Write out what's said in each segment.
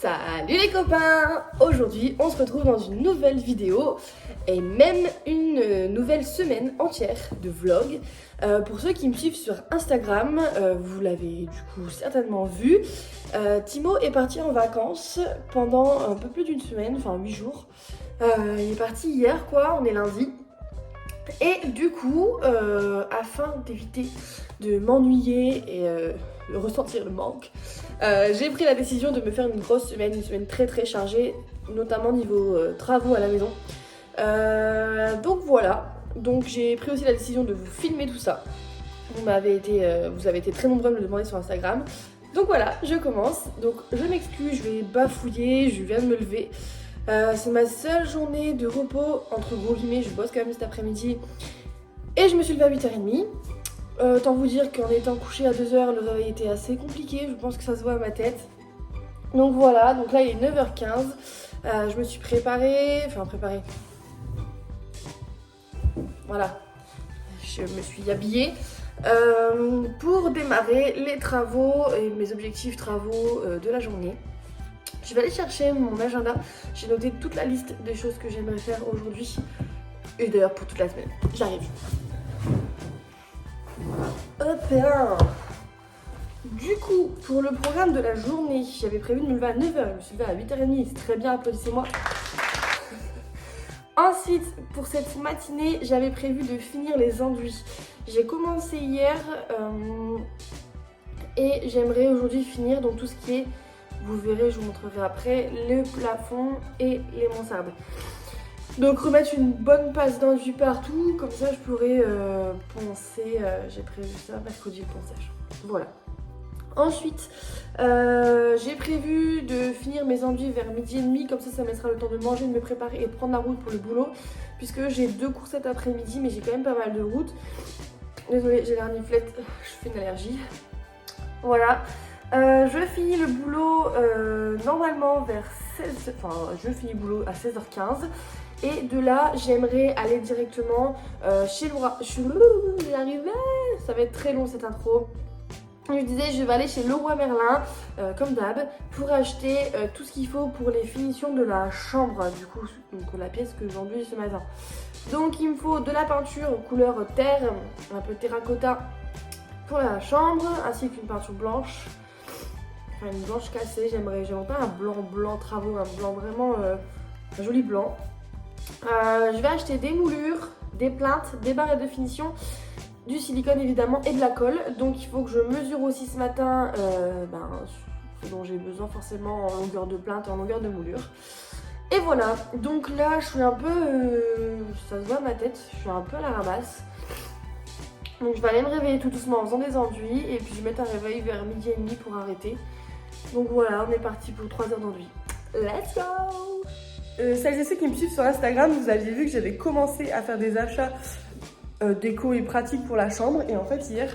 Salut les copains! Aujourd'hui on se retrouve dans une nouvelle vidéo et même une nouvelle semaine entière de vlog. Pour ceux qui me suivent sur Instagram, vous l'avez du coup certainement vu, Timo est parti en vacances pendant un peu plus d'une semaine, enfin 8 jours. Il est parti hier quoi, on est lundi. Et du coup, afin d'éviter de m'ennuyer et de ressentir le manque, j'ai pris la décision de me faire une grosse semaine, une semaine très très chargée, notamment niveau travaux à la maison. Donc voilà, donc j'ai pris aussi la décision de vous filmer tout ça. Vous avez été très nombreux à me le demander sur Instagram. Donc voilà, je commence. Donc je m'excuse, je vais bafouiller, je viens de me lever. C'est ma seule journée de repos, entre gros guillemets, je bosse quand même cet après-midi. Et je me suis levée à 8h30. Autant vous dire qu'en étant couchée à 2h, le réveil était assez compliqué, je pense que ça se voit à ma tête. Donc voilà, donc là il est 9h15. Je me suis préparée. Voilà, je me suis habillée pour démarrer les travaux et mes objectifs travaux de la journée. Je vais aller chercher mon agenda. J'ai noté toute la liste des choses que j'aimerais faire aujourd'hui. Et d'ailleurs pour toute la semaine. J'arrive. Hop là. Du coup, pour le programme de la journée, j'avais prévu de me lever à 9h. Je me suis levée à 8h30. C'est très bien, applaudissez-moi. Ensuite, pour cette matinée, j'avais prévu de finir les enduits. J'ai commencé hier et j'aimerais aujourd'hui finir donc tout ce qui est... Vous verrez, je vous montrerai après, le plafond et les mansardes. Donc remettre une bonne passe d'enduit partout, comme ça je pourrais poncer, j'ai prévu ça mercredi le ponçage. Voilà. Ensuite, j'ai prévu de finir mes enduits vers 12h30, comme ça me laissera le temps de manger, de me préparer et de prendre la route pour le boulot. Puisque j'ai 2 cours cet après-midi, mais j'ai quand même pas mal de route. Désolée, j'ai la reniflette, je fais une allergie. Voilà. Je finis le boulot normalement vers 16h, enfin je finis le boulot à 16h15 et de là j'aimerais aller directement chez Leroy, j'y arrive, ça va être très long cette intro. Je disais je vais aller chez Leroy Merlin comme d'hab pour acheter tout ce qu'il faut pour les finitions de la chambre du coup, donc la pièce que j'ai vendue ce matin. Donc il me faut de la peinture couleur terre, un peu terracotta pour la chambre ainsi qu'une peinture blanche. Une blanche cassée, j'aimerais pas un blanc travaux, un blanc vraiment un joli blanc. Je vais acheter des moulures, des plinthes, des barrettes de finition, du silicone évidemment et de la colle. Donc il faut que je mesure aussi ce matin ce dont j'ai besoin forcément en longueur de plinthe et en longueur de moulure. Et voilà, donc là je suis un peu, ça se voit à ma tête, je suis un peu à la ramasse. Donc je vais aller me réveiller tout doucement en faisant des enduits et puis je vais mettre un réveil vers 12h30 pour arrêter. Donc voilà, on est parti pour 3 heures d'enduit. Let's go! Celles et ceux qui me suivent sur Instagram, vous aviez vu que j'avais commencé à faire des achats déco et pratiques pour la chambre. Et en fait, hier,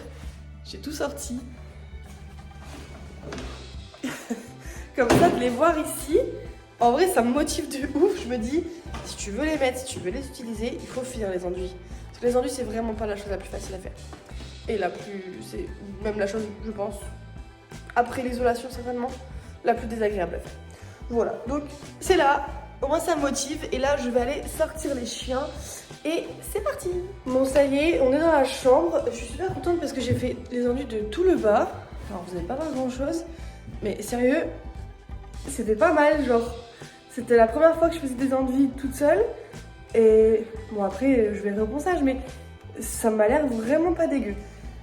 j'ai tout sorti. Comme ça, de les voir ici, en vrai, ça me motive de ouf. Je me dis, si tu veux les mettre, si tu veux les utiliser, il faut finir les enduits. Parce que les enduits, c'est vraiment pas la chose la plus facile à faire. Et c'est même la chose, je pense, après l'isolation certainement, la plus désagréable à faire. Voilà, donc c'est là, au moins ça me motive. Et là, je vais aller sortir les chiens et c'est parti. Bon, ça y est, on est dans la chambre. Je suis super contente parce que j'ai fait les enduits de tout le bas. Alors, vous n'allez pas voir grand chose, mais sérieux, c'était pas mal, genre, c'était la première fois que je faisais des enduits toute seule. Et bon, après, je vais le reponçage, mais ça m'a l'air vraiment pas dégueu.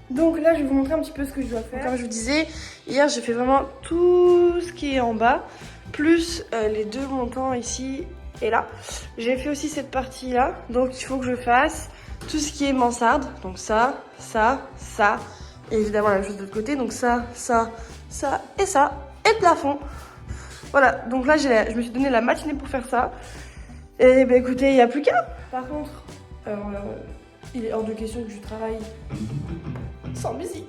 Donc là, je vais vous montrer un petit peu ce que je dois faire. Comme je vous disais, hier, j'ai fait vraiment tout ce qui est en bas, plus les 2 montants ici et là. J'ai fait aussi cette partie-là, donc il faut que je fasse tout ce qui est mansarde. Donc ça, et évidemment la même chose de l'autre côté. Donc ça, et ça, et le plafond. Voilà, donc là, je me suis donné la matinée pour faire ça. Et bah écoutez, il n'y a plus qu'à. Par contre, il est hors de question que je travaille sans musique.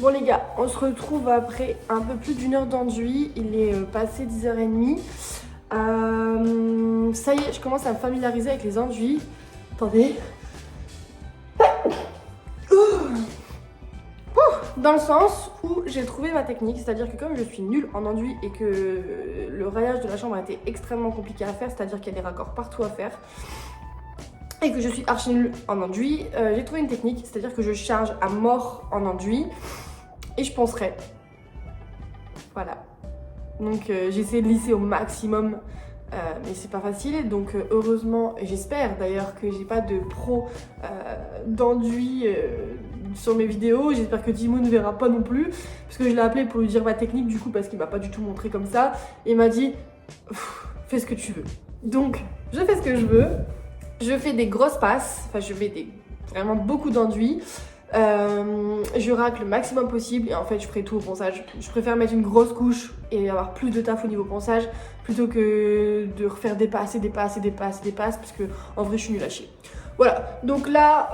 Bon les gars, on se retrouve après un peu plus d'une heure d'enduit, il est passé 10h30. Ça y est, je commence à me familiariser avec les enduits. Attendez. Dans le sens où j'ai trouvé ma technique, c'est-à-dire que comme je suis nulle en enduit et que le rayage de la chambre a été extrêmement compliqué à faire, c'est-à-dire qu'il y a des raccords partout à faire, et que je suis archi nulle en enduit, j'ai trouvé une technique, c'est-à-dire que je charge à mort en enduit et je poncerai. Voilà. Donc j'essaie de lisser au maximum, mais c'est pas facile. Donc heureusement, j'espère d'ailleurs que j'ai pas de pro d'enduit sur mes vidéos. J'espère que Timo ne verra pas non plus, parce que je l'ai appelé pour lui dire ma technique du coup, parce qu'il m'a pas du tout montré comme ça. Et il m'a dit fais ce que tu veux. Donc je fais ce que je veux. Je fais des grosses passes, enfin je fais vraiment beaucoup d'enduit. Je racle le maximum possible et en fait je ferai tout au ponçage. Je préfère mettre une grosse couche et avoir plus de taf au niveau ponçage plutôt que de refaire des passes, parce que en vrai je suis nulle à chier. Voilà, donc là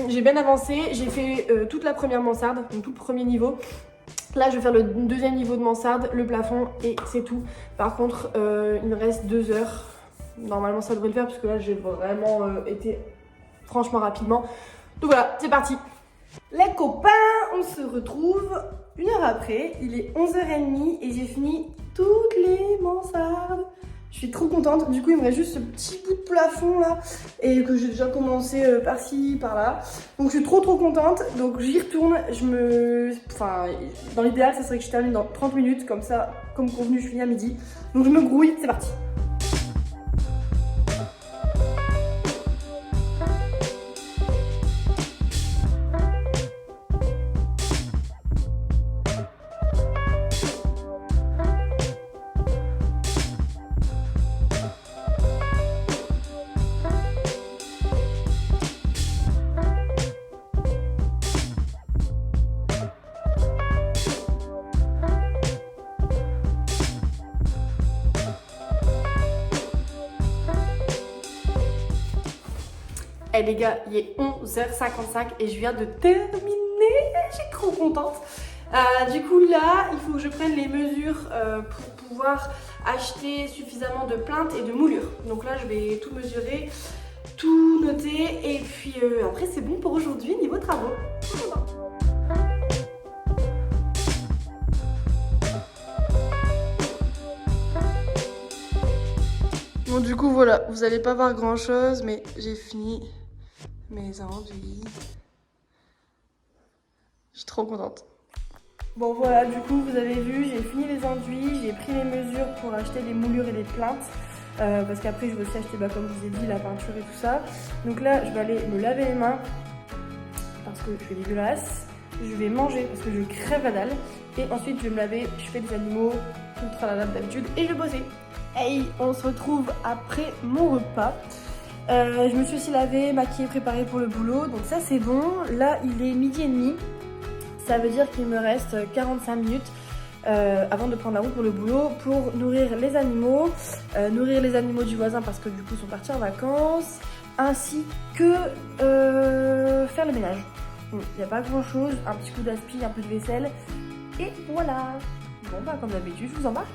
j'ai bien avancé, j'ai fait toute la première mansarde, donc tout le premier niveau. Là je vais faire le deuxième niveau de mansarde, le plafond et c'est tout. Par contre il me reste 2 heures. Normalement ça devrait le faire parce que là j'ai vraiment été franchement rapidement. Donc voilà, c'est parti. Les copains, on se retrouve une heure après. Il est 11h30 et j'ai fini toutes les mansardes. Je suis trop contente. Du coup, il me reste juste ce petit bout de plafond là et que j'ai déjà commencé par-ci, par-là. Donc je suis trop contente. Donc j'y retourne. Enfin, dans l'idéal, ça serait que je termine dans 30 minutes. Comme ça, comme convenu, je finis à midi. Donc je me grouille, c'est parti. Eh les gars, il est 11h55 et je viens de terminer, je suis trop contente. Du coup là, il faut que je prenne les mesures pour pouvoir acheter suffisamment de plinthes et de moulures. Donc là, je vais tout mesurer, tout noter et puis après c'est bon pour aujourd'hui niveau travaux. Bon du coup voilà, vous allez pas voir grand chose mais j'ai fini mes enduits. Je suis trop contente. Bon voilà, du coup vous avez vu, j'ai fini les enduits, j'ai pris les mesures pour acheter les moulures et les plinthes. Parce qu'après je vais aussi acheter, comme je vous ai dit, la peinture et tout ça. Donc là je vais aller me laver les mains parce que je suis dégueulasse. Je vais manger parce que je crève la dalle. Et ensuite je vais me laver, je fais des animaux, tout tralala d'habitude et je vais bosser. Hey, on se retrouve après mon repas. Je me suis aussi lavée, maquillée, préparée pour le boulot. Donc ça c'est bon. Là il est 12h30. Ça veut dire qu'il me reste 45 minutes avant de prendre la route pour le boulot pour nourrir les animaux du voisin parce que du coup ils sont partis en vacances, ainsi que faire le ménage. Bon, il n'y a pas grand chose, un petit coup d'aspi, un peu de vaisselle et voilà. Bon bah comme d'habitude je vous embarque.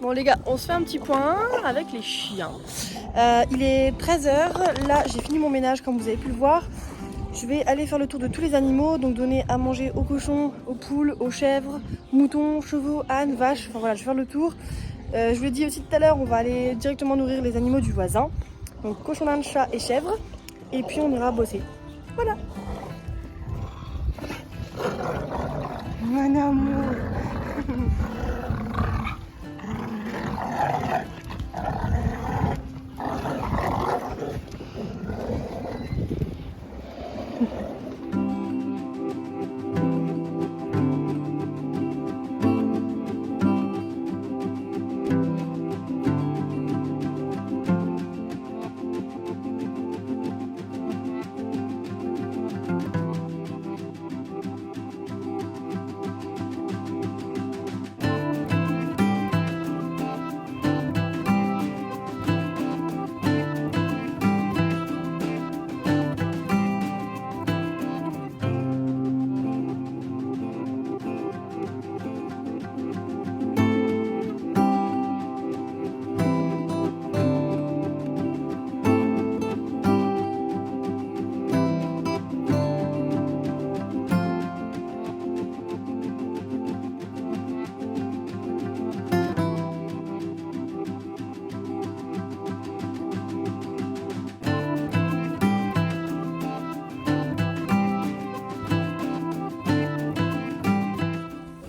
Bon les gars, on se fait un petit point avec les chiens. Il est 13h, là j'ai fini mon ménage comme vous avez pu le voir. Je vais aller faire le tour de tous les animaux, donc donner à manger aux cochons, aux poules, aux chèvres, moutons, chevaux, ânes, vaches, enfin voilà, je vais faire le tour. Je vous l'ai dit aussi tout à l'heure, on va aller directement nourrir les animaux du voisin. Donc cochon, âne, chat et chèvre. Et puis on ira bosser. Voilà. Mon amour.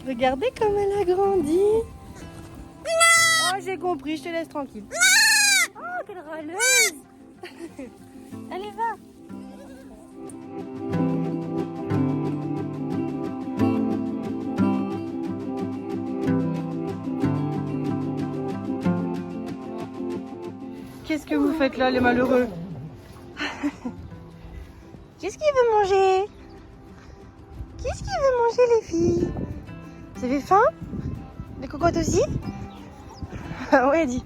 Regardez comme elle a grandi. Oh, j'ai compris, je te laisse tranquille. Oh, quelle râleuse. Allez, va. Qu'est-ce que vous faites là, les malheureux? Qu'est-ce qu'il veut manger? Qu'est-ce qu'il veut manger, les filles? Vous avez faim? Les cocottes aussi? Ah ouais, dis.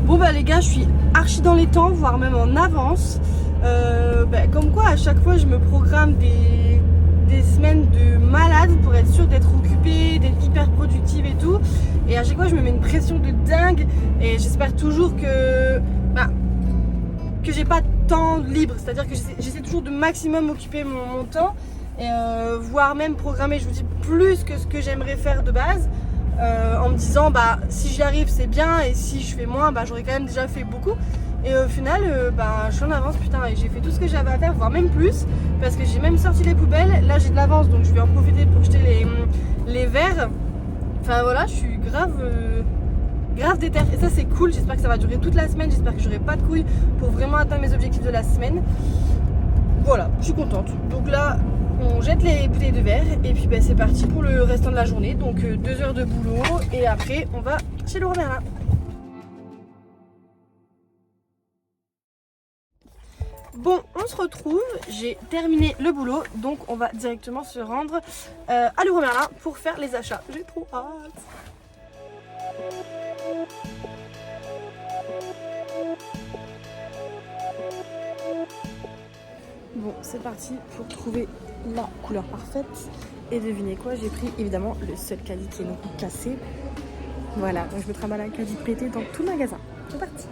Bon bah les gars, je suis archi dans les temps, voire même en avance. Comme quoi à chaque fois je me programme des semaines de malade pour être sûre d'être occupée, d'être hyper productive et tout. Et à chaque fois je me mets une pression de dingue et j'espère toujours que j'ai pas de temps libre. C'est-à-dire que j'essaie toujours de maximum occuper mon temps. Voire même programmer, je vous dis, plus que ce que j'aimerais faire de base, en me disant si j'y arrive c'est bien et si je fais moins j'aurais quand même déjà fait beaucoup. Et au final je suis en avance, putain, et j'ai fait tout ce que j'avais à faire, voire même plus, parce que j'ai même sorti les poubelles. Là j'ai de l'avance, donc je vais en profiter pour jeter les verres. Enfin voilà, je suis grave déter, et ça c'est cool. J'espère que ça va durer toute la semaine, j'espère que j'aurai pas de couilles pour vraiment atteindre mes objectifs de la semaine. Voilà, je suis contente. Donc là on jette les bouteilles de verre et puis c'est parti pour le restant de la journée. Donc 2 heures de boulot et après on va chez Leroy Merlin. Bon, on se retrouve, j'ai terminé le boulot, donc on va directement se rendre à Leroy Merlin pour faire les achats. J'ai trop hâte. Bon, c'est parti pour trouver la couleur parfaite. Et devinez quoi, j'ai pris évidemment le seul caddie qui est non plus cassé. Voilà, donc je me trimballe un caddie pété dans tout le magasin. C'est parti.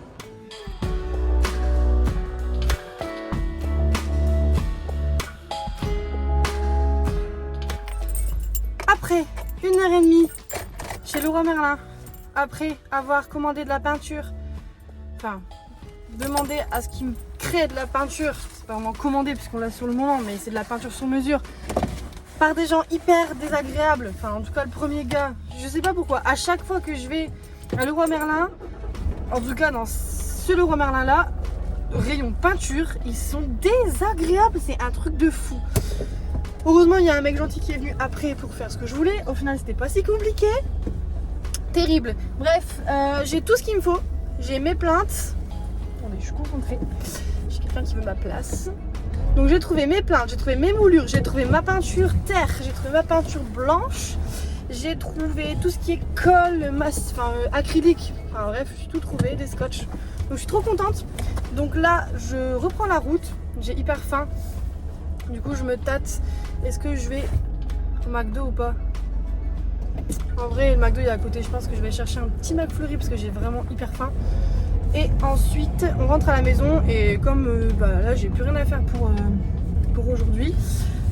Après 1h30 chez Leroy Merlin, après avoir commandé de la peinture, enfin demander à ce qu'il me crée de la peinture, c'est pas vraiment commandé puisqu'on l'a sur le moment, mais c'est de la peinture sur mesure par des gens hyper désagréables. Enfin en tout cas le premier gars, je sais pas pourquoi, à chaque fois que je vais à Leroy Merlin, en tout cas dans ce Leroy Merlin là, rayon peinture, ils sont désagréables, c'est un truc de fou. Heureusement il y a un mec gentil qui est venu après pour faire ce que je voulais, au final c'était pas si compliqué. Terrible. Bref, j'ai tout ce qu'il me faut, j'ai mes plaintes. Attendez, je suis concentrée. J'ai quelqu'un qui veut ma place. Donc j'ai trouvé mes plaintes, j'ai trouvé mes moulures, j'ai trouvé ma peinture terre, j'ai trouvé ma peinture blanche, j'ai trouvé tout ce qui est colle, acrylique, enfin bref, j'ai tout trouvé, des scotch. Donc je suis trop contente. Donc là, je reprends la route, j'ai hyper faim. Du coup, je me tâte. Est-ce que je vais au McDo ou pas? En vrai, le McDo est à côté. Je pense que je vais chercher un petit McFlurry parce que j'ai vraiment hyper faim. Et ensuite, on rentre à la maison. Et comme là, j'ai plus rien à faire pour aujourd'hui,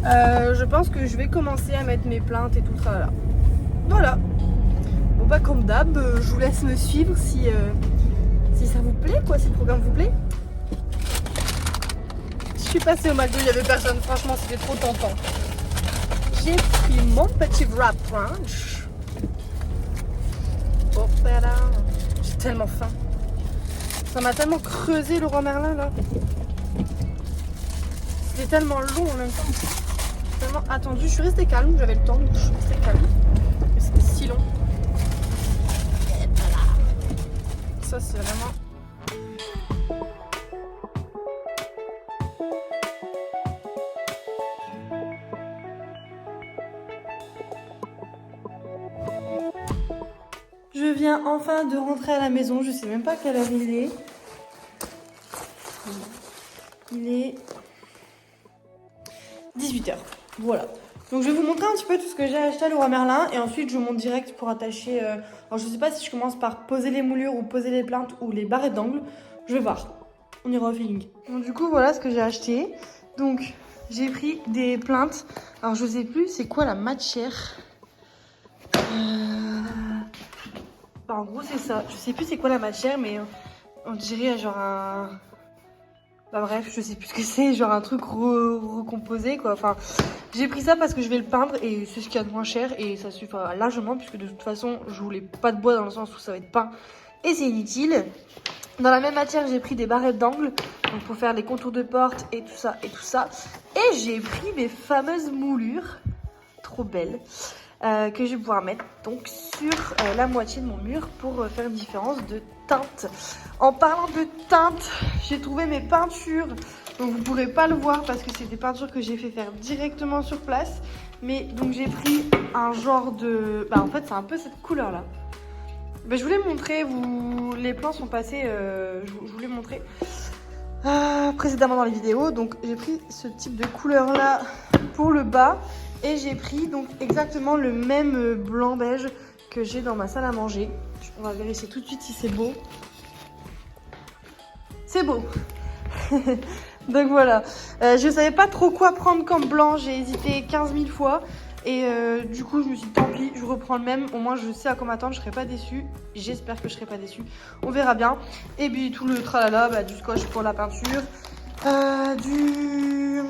je pense que je vais commencer à mettre mes plaintes et tout ça là. Voilà. Bon bah comme d'hab, je vous laisse me suivre si ça vous plaît, quoi, si le programme vous plaît. Je suis passée au McDo, il n'y avait personne. Franchement, c'était trop tentant. J'ai pris mon petit wrap crunch. Oh là, j'ai tellement faim. Ça m'a tellement creusé le roi Merlin là. C'était tellement long en même temps. J'ai tellement attendu. Je suis restée calme, j'avais le temps donc je suis restée calme. Mais c'était si long. Et voilà. Ça c'est vraiment. Je viens enfin de rentrer à la maison, je sais même pas quelle heure il est. Il est 18h. Voilà. Donc je vais vous montrer un petit peu tout ce que j'ai acheté à Leroy Merlin et ensuite je monte direct pour attacher. Alors je sais pas si je commence par poser les moulures ou poser les plaintes ou les barrettes d'angle. Je vais voir. On ira au feeling. Donc du coup voilà ce que j'ai acheté. Donc j'ai pris des plaintes. Alors je sais plus c'est quoi la matière. Bah, en gros c'est ça. Je sais plus c'est quoi la matière mais on dirait genre un. Bah bref, je sais plus ce que c'est, genre un truc recomposé quoi. Enfin, j'ai pris ça parce que je vais le peindre et c'est ce qu'il y a de moins cher et ça suffira largement puisque de toute façon je voulais pas de bois dans le sens où ça va être peint et c'est inutile. Dans la même matière, j'ai pris des barrettes d'angle donc pour faire les contours de porte et tout ça et tout ça. Et j'ai pris mes fameuses moulures, trop belles, que je vais pouvoir mettre donc sur la moitié de mon mur pour faire une différence de teinte. En parlant de teinte, j'ai trouvé mes peintures. Donc vous pourrez pas le voir parce que c'est des peintures que j'ai fait faire directement sur place. Mais donc j'ai pris un genre de... Bah en fait c'est un peu cette couleur là. Bah, je voulais montrer, les plans sont passés, je voulais montrer précédemment dans les vidéos. Donc j'ai pris ce type de couleur là pour le bas. Et j'ai pris donc exactement le même blanc beige que j'ai dans ma salle à manger. On va vérifier tout de suite si c'est beau. C'est beau. Donc voilà. Je savais pas trop quoi prendre comme blanc. J'ai hésité 15 000 fois. Et du coup, je me suis dit, tant pis, je reprends le même. Au moins, je sais à quoi m'attendre. Je serai pas déçue. J'espère que je serai pas déçue. On verra bien. Et puis, tout le tralala, du scotch pour la peinture. De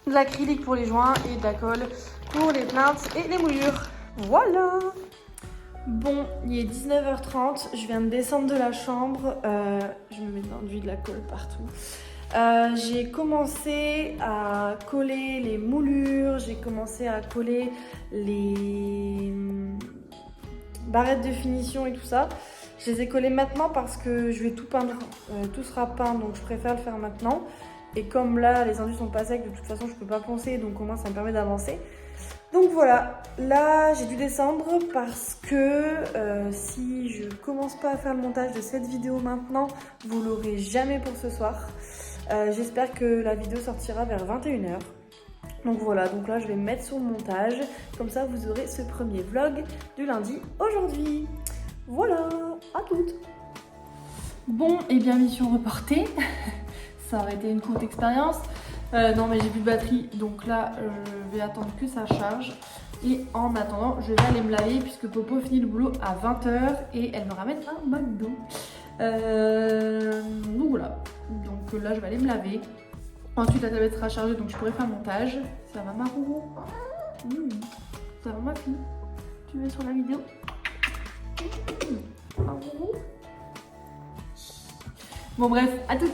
l'acrylique pour les joints et de la colle pour les plaintes et les moulures. Voilà. Bon, il est 19h30, je viens de descendre de la chambre, je me mets de l'enduit, de la colle partout. J'ai commencé à coller les moulures, j'ai commencé à coller les barrettes de finition et tout ça. Je les ai collées maintenant parce que je vais tout peindre, tout sera peint donc je préfère le faire maintenant. Et comme là les enduits sont pas secs, de toute façon je peux pas poncer donc au moins ça me permet d'avancer. Donc voilà, là j'ai dû descendre parce que si je commence pas à faire le montage de cette vidéo maintenant, vous l'aurez jamais pour ce soir. J'espère que la vidéo sortira vers 21h. Donc voilà, donc là je vais me mettre sur le montage, comme ça vous aurez ce premier vlog du lundi aujourd'hui. Voilà, à toutes. Bon, et bien mission reportée. Ça aurait été une courte expérience. Non mais j'ai plus de batterie donc là je vais attendre que ça charge et en attendant je vais aller me laver puisque Popo finit le boulot à 20h et elle me ramène un McDo. Donc voilà, donc là je vais aller me laver. Ensuite la tablette sera chargée donc je pourrai faire un montage. Ça va ma roue? Ça va ma fille? Tu veux sur la vidéo? Ma roue? Bon bref, à toutes.